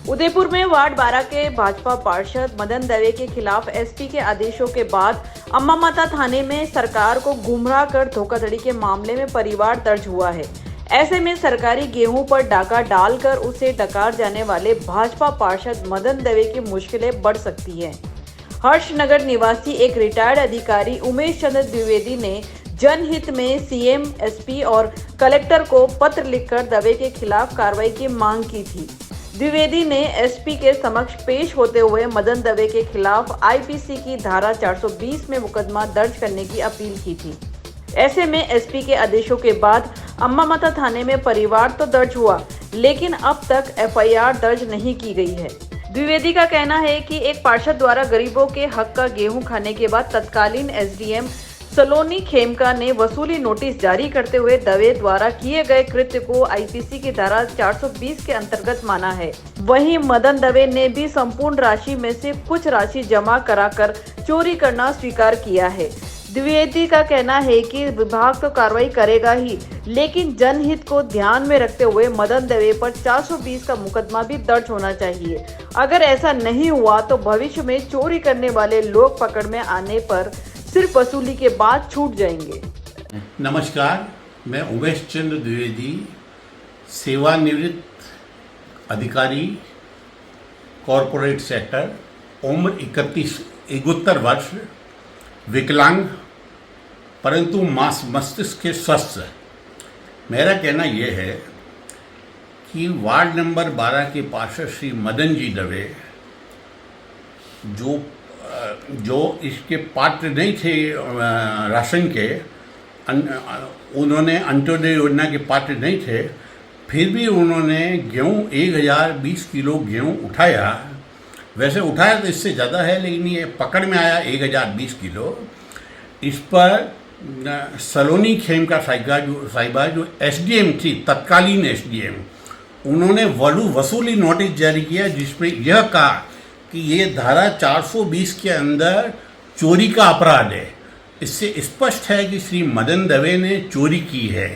उदयपुर में वार्ड 12 के भाजपा पार्षद मदन दवे के खिलाफ एसपी के आदेशों के बाद अम्मा माता थाने में सरकार को गुमराह कर धोखाधड़ी के मामले में परिवार दर्ज हुआ है। ऐसे में सरकारी गेहूं पर डाका डालकर उसे डकार जाने वाले भाजपा पार्षद मदन दवे की मुश्किलें बढ़ सकती हैं। हर्षनगर निवासी एक रिटायर्ड अधिकारी उमेश चंद्र द्विवेदी ने जनहित में सीएम, एसपी और कलेक्टर को पत्र लिखकर दवे के खिलाफ कार्रवाई की मांग की थी। द्विवेदी ने एसपी के समक्ष पेश होते हुए मदन दवे के खिलाफ आईपीसी की धारा 420 में मुकदमा दर्ज करने की अपील की थी। ऐसे में एसपी के आदेशों के बाद अम्मा माता थाने में परिवार तो दर्ज हुआ, लेकिन अब तक एफआईआर दर्ज नहीं की गई है। द्विवेदी का कहना है कि एक पार्षद द्वारा गरीबों के हक का गेहूं खाने के बाद तत्कालीन एसडीएम सलोनी खेमका ने वसूली नोटिस जारी करते हुए दवे द्वारा किए गए कृत्य को आईपीसी की धारा 420 के अंतर्गत माना है। वहीं मदन दवे ने भी संपूर्ण राशि में से कुछ राशि जमा कराकर चोरी करना स्वीकार किया है। द्विवेदी का कहना है कि विभाग तो कार्रवाई करेगा ही, लेकिन जनहित को ध्यान में रखते हुए मदन दवे पर 420 का मुकदमा भी दर्ज होना चाहिए। अगर ऐसा नहीं हुआ तो भविष्य में चोरी करने वाले लोग पकड़ में आने पर सिर्फ वसूली के बाद छूट जाएंगे। नमस्कार, मैं उमेश चंद्र द्विवेदी, सेवानिवृत्त अधिकारी, कॉरपोरेट सेक्टर, उम्र 71 वर्ष, विकलांग परंतु मस्तिष्क के स्वस्थ। मेरा कहना यह है कि वार्ड नंबर 12 के पार्षद श्री मदन जी दवे जो इसके पात्र नहीं थे राशन के, उन्होंने अंत्योदय योजना के पात्र नहीं थे, फिर भी उन्होंने गेहूँ 1020 किलो गेहूँ उठाया। वैसे उठाया तो इससे ज़्यादा है, लेकिन ये पकड़ में आया 1020 किलो। इस पर सलोनी खेमका साहिबा जो एसडीएम थी, तत्कालीन एसडीएम, उन्होंने वसूली नोटिस जारी किया, जिसमें यह कहा कि ये धारा 420 के अंदर चोरी का अपराध है। इससे स्पष्ट है कि श्री मदन दवे ने चोरी की है।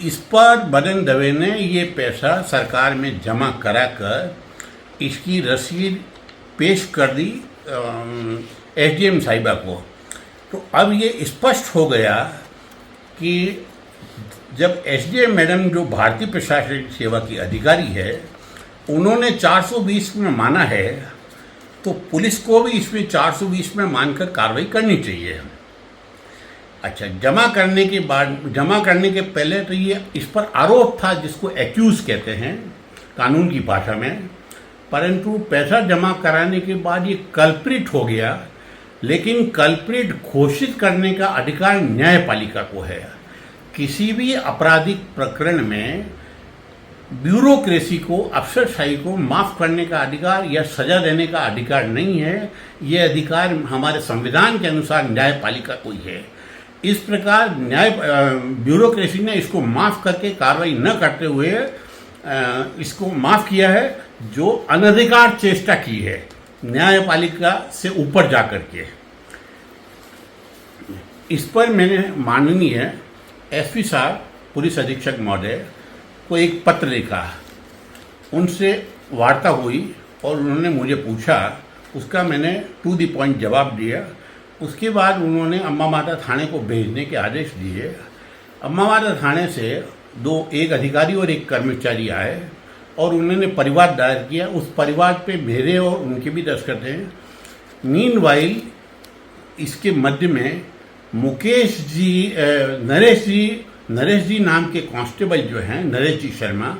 इस पर मदन दवे ने ये पैसा सरकार में जमा कराकर इसकी रसीद पेश कर दी एसडीएम साहिबा को। तो अब ये स्पष्ट हो गया कि जब एसडीएम मैडम जो भारतीय प्रशासनिक सेवा की अधिकारी है, उन्होंने 420 में माना है, तो पुलिस को भी इसमें 420 में मानकर कार्रवाई करनी चाहिए। अच्छा, जमा करने के पहले तो ये इस पर आरोप था, जिसको एक्यूज कहते हैं कानून की भाषा में, परंतु पैसा जमा कराने के बाद ये कल्प्रिट हो गया। लेकिन कल्प्रिट घोषित करने का अधिकार न्यायपालिका को है। किसी भी आपराधिक प्रकरण में ब्यूरोक्रेसी को, अफसरशाही को माफ करने का अधिकार या सजा देने का अधिकार नहीं है। ये अधिकार हमारे संविधान के अनुसार न्यायपालिका को ही है। इस प्रकार ब्यूरोक्रेसी ने इसको माफ करके कार्रवाई न करते हुए इसको माफ किया है, जो अनधिकार चेष्टा की है न्यायपालिका से ऊपर जाकर के। इस पर मैंने माननीय एसपी साहब, पुलिस अधीक्षक महोदय को एक पत्र लिखा, उनसे वार्ता हुई और उन्होंने मुझे पूछा, उसका मैंने टू द पॉइंट जवाब दिया। उसके बाद उन्होंने अम्मा माता थाने को भेजने के आदेश दिए। अम्मा माता थाने से एक अधिकारी और एक कर्मचारी आए और उन्होंने परिवाद दायर किया। उस परिवाद पे मेरे और उनके भी दस्तखत हैं। मीनवाइल इसके मध्य में मुकेश जी, नरेश जी नाम के कांस्टेबल जो हैं, नरेश जी शर्मा,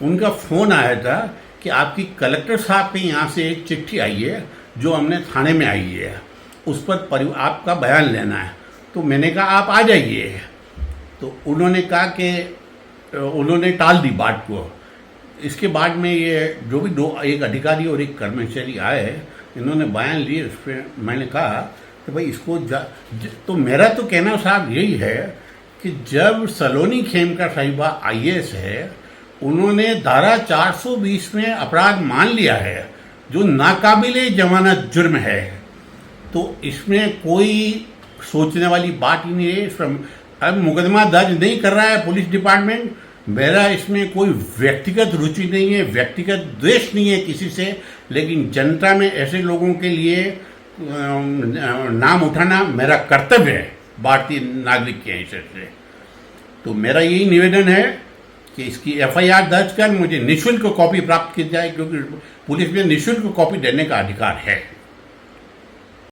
उनका फ़ोन आया था कि आपकी कलेक्टर साहब के यहाँ से एक चिट्ठी आई है जो हमने थाने में आई है, उस पर आपका बयान लेना है। तो मैंने कहा आप आ जाइए। तो उन्होंने कहा कि उन्होंने टाल दी बात को। इसके बाद में ये जो भी एक अधिकारी और एक कर्मचारी आए, इन्होंने बयान लिए। उस पर मैंने कहा कि भाई इसको तो मेरा तो कहना साहब यही है कि जब सलोनी खेमका साहिबा आईएएस है, उन्होंने धारा 420 में अपराध मान लिया है, जो नाकाबिले जमानत जुर्म है, तो इसमें कोई सोचने वाली बात ही नहीं है। अब मुकदमा दर्ज नहीं कर रहा है पुलिस डिपार्टमेंट, मेरा इसमें कोई व्यक्तिगत रुचि नहीं है, व्यक्तिगत द्वेष नहीं है किसी से, लेकिन जनता में ऐसे लोगों के लिए नाम उठाना मेरा कर्तव्य है भारतीय नागरिक के हिसाब से। तो मेरा यही निवेदन है कि इसकी एफआईआर दर्ज कर मुझे निःशुल्क कॉपी प्राप्त की जाए, क्योंकि पुलिस में निःशुल्क कॉपी देने का अधिकार है।